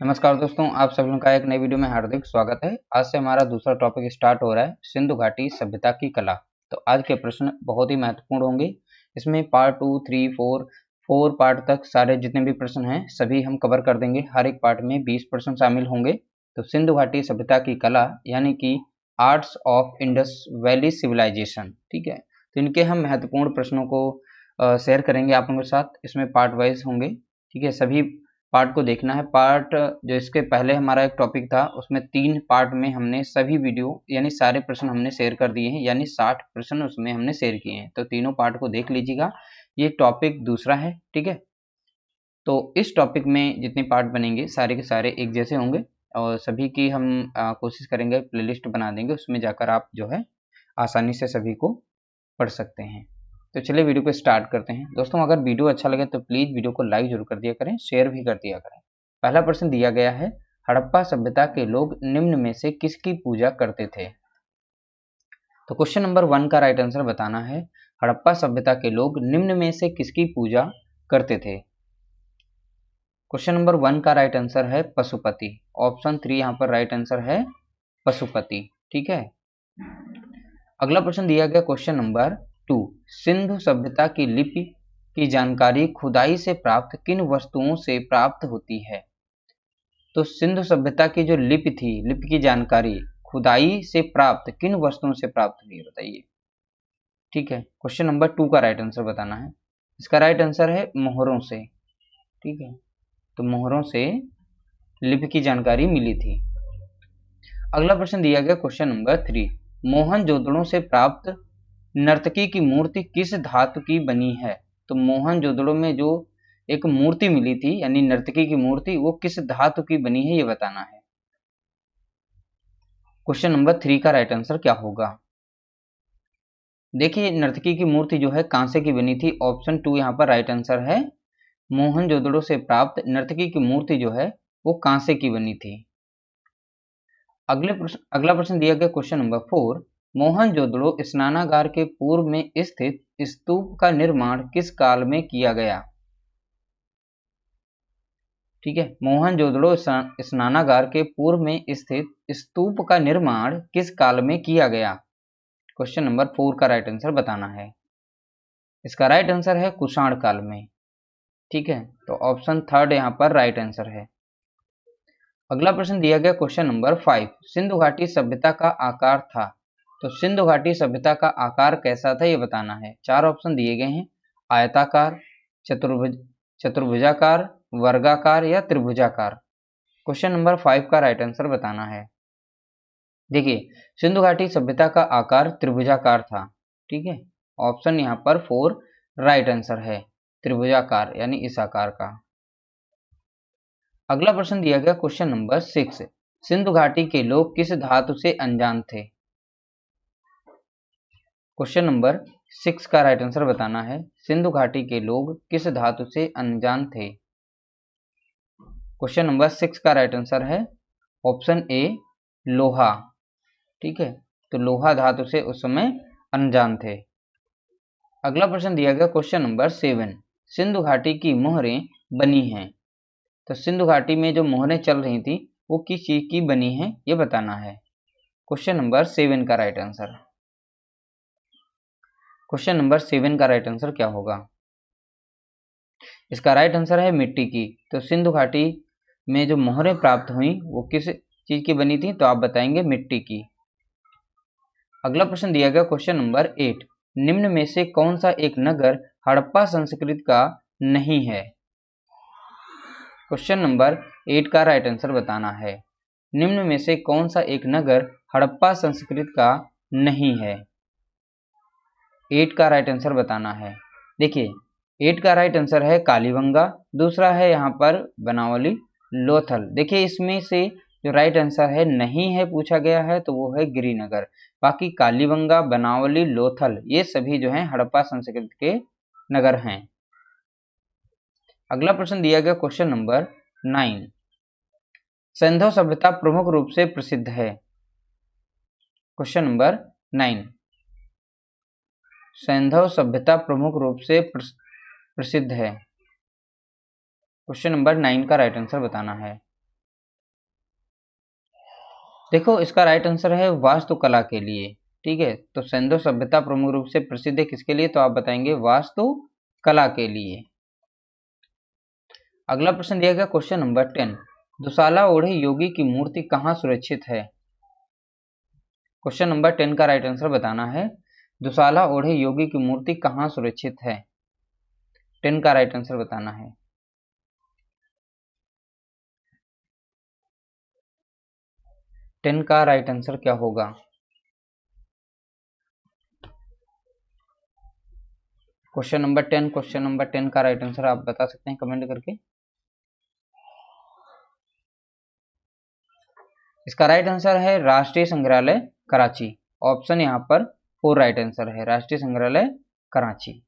नमस्कार दोस्तों, आप सभी लोगों का एक नई वीडियो में हार्दिक स्वागत है। आज से हमारा दूसरा टॉपिक स्टार्ट हो रहा है, सिंधु घाटी सभ्यता की कला। तो आज के प्रश्न बहुत ही महत्वपूर्ण होंगे। इसमें पार्ट 2, 3, 4 पार्ट तक सारे जितने भी प्रश्न हैं सभी हम कवर कर देंगे। हर एक पार्ट में 20 प्रश्न शामिल होंगे। तो सिंधु घाटी सभ्यता की कला यानी कि arts of Indus valley civilisation, ठीक है। तो इनके हम महत्वपूर्ण प्रश्नों को शेयर करेंगे आप लोगों के साथ। इसमें पार्ट वाइज होंगे, ठीक है। सभी पार्ट को देखना है। पार्ट जो इसके पहले हमारा एक टॉपिक था उसमें 3 पार्ट में हमने सभी वीडियो यानी सारे प्रश्न हमने शेयर कर दिए हैं, यानी 60 प्रश्न उसमें हमने शेयर किए हैं। तो तीनों पार्ट को देख लीजिएगा। ये टॉपिक दूसरा है, ठीक है। तो इस टॉपिक में जितने पार्ट बनेंगे सारे के सारे एक जैसे होंगे और सभी की हम कोशिश करेंगे प्लेलिस्ट बना देंगे, उसमें जाकर आप जो है आसानी से सभी को पढ़ सकते हैं। तो चलिए वीडियो को स्टार्ट करते हैं। दोस्तों, अगर वीडियो अच्छा लगे तो प्लीज़ वीडियो को लाइक जरूर कर दिया करें, शेयर भी कर दिया करें। पहला प्रश्न दिया गया है, हड़प्पा सभ्यता के लोग निम्न में से किसकी पूजा करते थे? तो क्वेश्चन नंबर 1 का राइट आंसर बताना है, हड़प्पा सभ्यता के लोग निम्न में से किसकी पूजा करते थे? क्वेश्चन नंबर 1 का राइट आंसर है पशुपति। ऑप्शन 3 यहाँ पर राइट आंसर है पशुपति, ठीक है। अगला प्रश्न दिया गया क्वेश्चन नंबर 2, सिंधु सभ्यता की लिपि की जानकारी खुदाई से प्राप्त किन वस्तुओं से प्राप्त होती है? तो सिंधु सभ्यता की जो लिपि थी, लिपि की जानकारी खुदाई से प्राप्त किन वस्तुओं से प्राप्त हुई है बताइए, ठीक है। क्वेश्चन नंबर 2 का राइट आंसर बताना है। इसका राइट आंसर है मोहरों से, ठीक है। तो मोहरों से लिपि की जानकारी मिली थी। अगला प्रश्न दिया गया क्वेश्चन नंबर 3, मोहनजोदड़ो से प्राप्त नर्तकी की मूर्ति किस धातु की बनी है? तो मोहनजोदड़ो में जो एक मूर्ति मिली थी यानी नर्तकी की मूर्ति, वो किस धातु की बनी है ये बताना है। क्वेश्चन नंबर 3 का राइट आंसर क्या होगा? देखिए, नर्तकी की मूर्ति जो है कांसे की बनी थी। ऑप्शन 2 यहाँ पर राइट आंसर है। मोहनजोदड़ो से प्राप्त नर्तकी की मूर्ति जो है वो कांसे की बनी थी। अगला प्रश्न दिया गया क्वेश्चन नंबर 4, मोहनजोदड़ो स्नानागार के पूर्व में स्थित स्तूप का निर्माण किस काल में किया गया? ठीक है, मोहनजोदड़ो स्नानागार के पूर्व में स्थित स्तूप का निर्माण किस काल में किया गया? क्वेश्चन नंबर 4 का राइट आंसर बताना है। इसका राइट आंसर है कुषाण काल में, ठीक है। तो ऑप्शन 3 यहाँ पर राइट आंसर है। अगला प्रश्न दिया गया क्वेश्चन नंबर 5, सिंधु घाटी सभ्यता का आकार था। तो सिंधु घाटी सभ्यता का आकार कैसा था ये बताना है। 4 ऑप्शन दिए गए हैं, आयताकार, चतुर्भुजाकार, वर्गाकार या त्रिभुजाकार। क्वेश्चन नंबर 5 का राइट आंसर बताना है। देखिए, सिंधु घाटी सभ्यता का आकार त्रिभुजाकार था, ठीक है। ऑप्शन यहाँ पर 4 राइट आंसर है, त्रिभुजाकार यानी इस आकार का। अगला प्रश्न दिया गया क्वेश्चन नंबर 6, सिंधु घाटी के लोग किस धातु से अनजान थे? क्वेश्चन नंबर 6 का राइट आंसर बताना है, सिंधु घाटी के लोग किस धातु से अनजान थे? क्वेश्चन नंबर 6 का राइट आंसर है ऑप्शन ए, लोहा, ठीक है। तो लोहा धातु से उस समय अनजान थे। अगला प्रश्न दिया गया क्वेश्चन नंबर 7, सिंधु घाटी की मोहरें बनी हैं। तो सिंधु घाटी में जो मोहरें चल रही थी वो किस चीज की बनी है ये बताना है। क्वेश्चन नंबर 7 का राइट आंसर। क्वेश्चन नंबर 7 का राइट आंसर क्या होगा? इसका राइट आंसर है मिट्टी की। तो सिंधु घाटी में जो मोहरें प्राप्त हुई वो किस चीज की बनी थी? तो आप बताएंगे मिट्टी की। अगला प्रश्न दिया गया क्वेश्चन नंबर 8, निम्न में से कौन सा एक नगर हड़प्पा संस्कृति का नहीं है? क्वेश्चन नंबर 8 का राइट आंसर बताना है। निम्न में से कौन सा एक नगर हड़प्पा संस्कृति का नहीं है? 8 का राइट आंसर बताना है। देखिए, 8 का राइट आंसर है कालीबंगा, दूसरा है यहाँ पर बनावली, लोथल। देखिए, इसमें से जो राइट आंसर है नहीं है पूछा गया है तो वो है गिरिनगर। बाकी कालीबंगा, बनावली, लोथल ये सभी जो हैं हड़प्पा संस्कृति के नगर हैं। अगला प्रश्न दिया गया क्वेश्चन नंबर 9, सिंधु सभ्यता प्रमुख रूप से प्रसिद्ध है। क्वेश्चन नंबर 9, सिंधु सभ्यता प्रमुख रूप से प्रसिद्ध है। क्वेश्चन नंबर 9 का राइट आंसर बताना है। देखो इसका राइट आंसर है वास्तुकला के लिए। ठीक है, तो सिंधु सभ्यता प्रमुख रूप से प्रसिद्ध है किसके लिए, तो आप बताएंगे वास्तुकला के लिए। अगला प्रश्न दिया गया क्वेश्चन नंबर 10, दुशाला ओढ़े योगी की मूर्ति कहाँ सुरक्षित है। क्वेश्चन नंबर 10 का राइट आंसर बताना है, दुशाला ओढ़े योगी की मूर्ति कहाँ सुरक्षित है। 10 का राइट आंसर बताना है। टेन का राइट आंसर क्या होगा। क्वेश्चन नंबर 10 का राइट आंसर आप बता सकते हैं कमेंट करके। इसका राइट आंसर है राष्ट्रीय संग्रहालय कराची। ऑप्शन यहाँ पर 4 राइट आंसर है, राष्ट्रीय संग्रहालय कराची।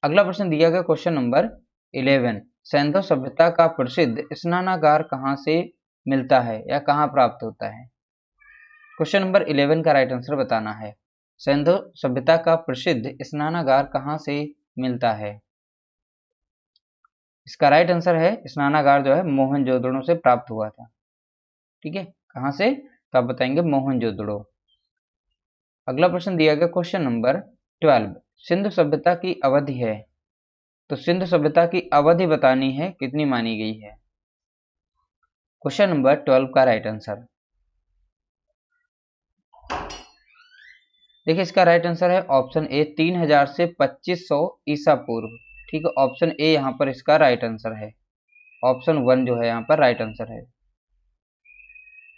अगला प्रश्न दिया गया क्वेश्चन नंबर 11, सिंधु सभ्यता का प्रसिद्ध स्नानागार कहाँ से मिलता है या कहाँ प्राप्त होता है। क्वेश्चन नंबर 11 का राइट आंसर बताना है, सिंधु सभ्यता का प्रसिद्ध स्नानागार कहाँ से मिलता है। इसका राइट आंसर है स्नानागार जो है मोहनजोदड़ो से प्राप्त हुआ था। ठीक है, कहाँ से, तो आप बताएंगे मोहनजोदड़ो। अगला प्रश्न दिया गया क्वेश्चन नंबर 12, सिंधु सभ्यता की अवधि है, तो सिंधु सभ्यता की अवधि बतानी है कितनी मानी गई है। क्वेश्चन नंबर 12 का राइट आंसर, देखिए इसका राइट आंसर है ऑप्शन ए 3000 से 2500 ईसा पूर्व। ठीक है, ऑप्शन ए यहाँ पर इसका राइट आंसर है, ऑप्शन 1 जो है यहाँ पर राइट आंसर है।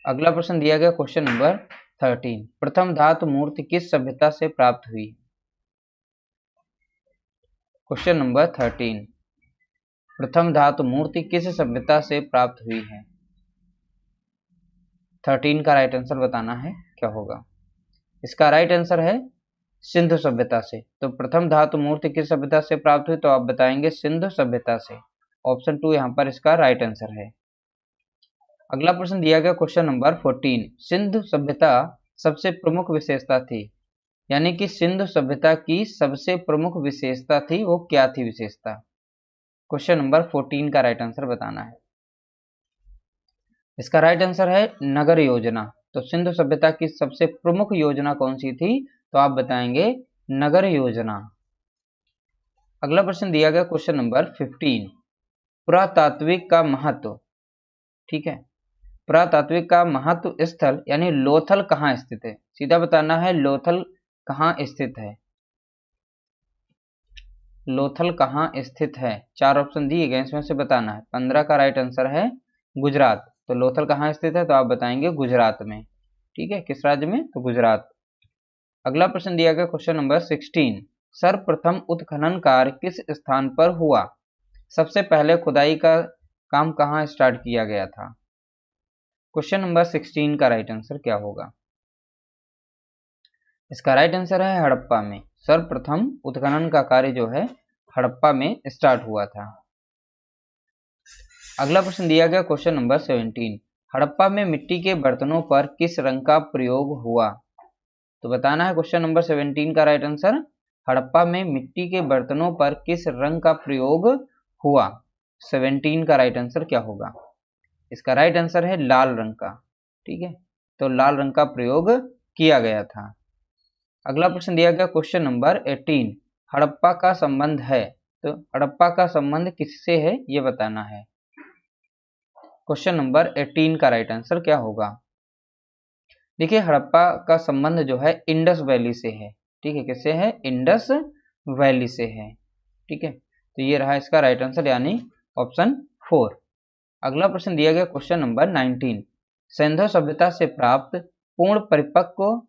अगला प्रश्न दिया गया क्वेश्चन नंबर 13, प्रथम धातु मूर्ति किस सभ्यता से प्राप्त हुई। क्वेश्चन नंबर 13, प्रथम धातु मूर्ति किस सभ्यता से प्राप्त हुई है। 13 का राइट आंसर बताना है क्या होगा। इसका राइट आंसर है सिंधु सभ्यता से। तो प्रथम धातु मूर्ति किस सभ्यता से प्राप्त हुई, तो आप बताएंगे सिंधु सभ्यता से। ऑप्शन 2 यहाँ पर इसका राइट आंसर है। अगला प्रश्न दिया गया क्वेश्चन नंबर 14, सिंधु सभ्यता सबसे प्रमुख विशेषता थी, यानी कि सिंधु सभ्यता की सबसे प्रमुख विशेषता थी, वो क्या थी विशेषता। क्वेश्चन नंबर 14 का राइट आंसर बताना है। इसका राइट आंसर है नगर योजना। तो सिंधु सभ्यता की सबसे प्रमुख योजना कौन सी थी, तो आप बताएंगे नगर योजना। अगला प्रश्न दिया गया क्वेश्चन नंबर 15, पुरातात्विक का महत्व। ठीक है, पुरातात्विक का महत्व स्थल यानी लोथल कहाँ स्थित है, सीधा बताना है लोथल कहाँ स्थित है। लोथल कहाँ स्थित है, 4 ऑप्शन दिए गए, इसमें से बताना है। 15 का राइट आंसर है गुजरात। तो लोथल कहाँ स्थित है, तो आप बताएंगे गुजरात में। ठीक है, किस राज्य में, तो गुजरात। अगला प्रश्न दिया गया क्वेश्चन नंबर 16, सर्वप्रथम उत्खनन कार्य किस स्थान पर हुआ, सबसे पहले खुदाई का काम कहाँ स्टार्ट किया गया था। क्वेश्चन नंबर 16 का राइट आंसर क्या होगा। इसका राइट आंसर है हड़प्पा में। सर्वप्रथम उत्खनन का कार्य जो है हड़प्पा में स्टार्ट हुआ था। अगला प्रश्न दिया गया क्वेश्चन नंबर 17, हड़प्पा में मिट्टी के बर्तनों पर किस रंग का प्रयोग हुआ, तो बताना है क्वेश्चन नंबर 17 का राइट आंसर, हड़प्पा में मिट्टी के बर्तनों पर किस रंग का प्रयोग हुआ। 17 का राइट आंसर क्या होगा। इसका राइट आंसर है लाल रंग का। ठीक है, तो लाल रंग का प्रयोग किया गया था। अगला प्रश्न दिया गया क्वेश्चन नंबर 18, हड़प्पा का संबंध है, तो हड़प्पा का संबंध किससे है ये बताना है। क्वेश्चन नंबर 18 का राइट आंसर क्या होगा। देखिए हड़प्पा का संबंध जो है इंडस वैली से है। ठीक है, किससे है, इंडस वैली से है। ठीक है, तो ये रहा इसका राइट आंसर यानी ऑप्शन 4। अगला प्रश्न दिया गया क्वेश्चन नंबर 19, सिंधु सभ्यता से प्राप्त पूर्ण परिपक्व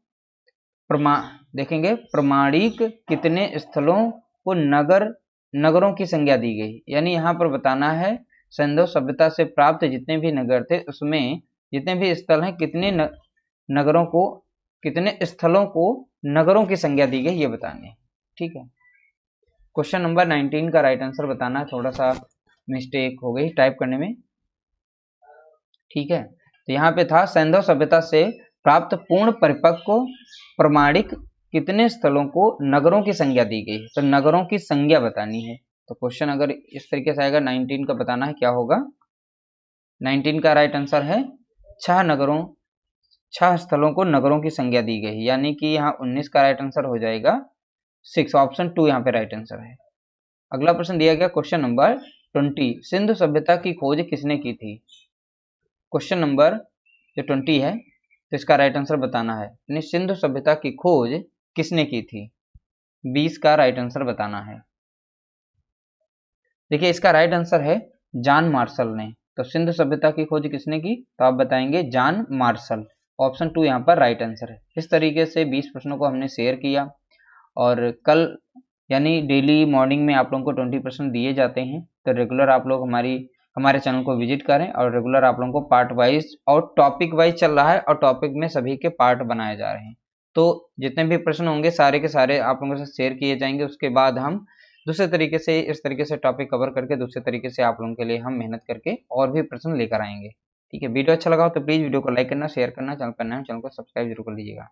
देखेंगे प्रमाणिक कितने स्थलों को नगरों की संज्ञा दी गई, यानी यहाँ पर बताना है सिंधु सभ्यता से प्राप्त जितने भी नगर थे उसमें जितने भी स्थल हैं कितने नगरों को, कितने स्थलों को नगरों की संज्ञा दी गई ये बताने। ठीक है, क्वेश्चन नंबर 19 का राइट आंसर बताना है, थोड़ा सा मिस्टेक हो गई टाइप करने में। ठीक है, तो यहाँ पे था सिंधु सभ्यता से प्राप्त पूर्ण परिपक्व प्रमाणिक कितने स्थलों को नगरों की संज्ञा दी गई है, तो नगरों की संज्ञा बतानी है। तो क्वेश्चन अगर इस तरीके से आएगा 19 का बताना है क्या होगा। 19 का राइट आंसर है 6 नगरों 6 स्थलों को नगरों की संज्ञा दी गई, यानी कि यहाँ 19 का राइट आंसर हो जाएगा 6, ऑप्शन 2 यहाँ पे राइट आंसर है। अगला प्रश्न दिया गया क्वेश्चन नंबर 20, सिंधु सभ्यता की खोज किसने की थी। क्वेश्चन नंबर जो 20 है तो इसका राइट आंसर बताना है, यानी सिंधु सभ्यता की खोज किसने की थी, 20 का राइट आंसर बताना है। देखिए इसका राइट आंसर है जॉन मार्शल ने। तो सिंधु सभ्यता की खोज किसने की, तो आप बताएंगे जॉन मार्शल, ऑप्शन 2 यहाँ पर राइट आंसर है। इस तरीके से 20 प्रश्नों को हमने शेयर किया और कल यानी डेली मॉर्निंग में आप लोगों को 20 प्रश्न दिए जाते हैं। तो रेगुलर आप लोग हमारे चैनल को विजिट करें और रेगुलर आप लोगों को पार्ट वाइज और टॉपिक वाइज चल रहा है और टॉपिक में सभी के पार्ट बनाए जा रहे हैं। तो जितने भी प्रश्न होंगे सारे के सारे आप लोगों से शेयर किए जाएंगे। उसके बाद हम दूसरे तरीके से इस तरीके से टॉपिक कवर करके दूसरे तरीके से आप लोगों के लिए हम मेहनत करके और भी प्रश्न लेकर आएंगे। ठीक है, वीडियो अच्छा लगा हो तो प्लीज़ वीडियो को लाइक करना, शेयर करना, चैनल पर नए हो चैनल को सब्सक्राइब जरूर कर लीजिएगा।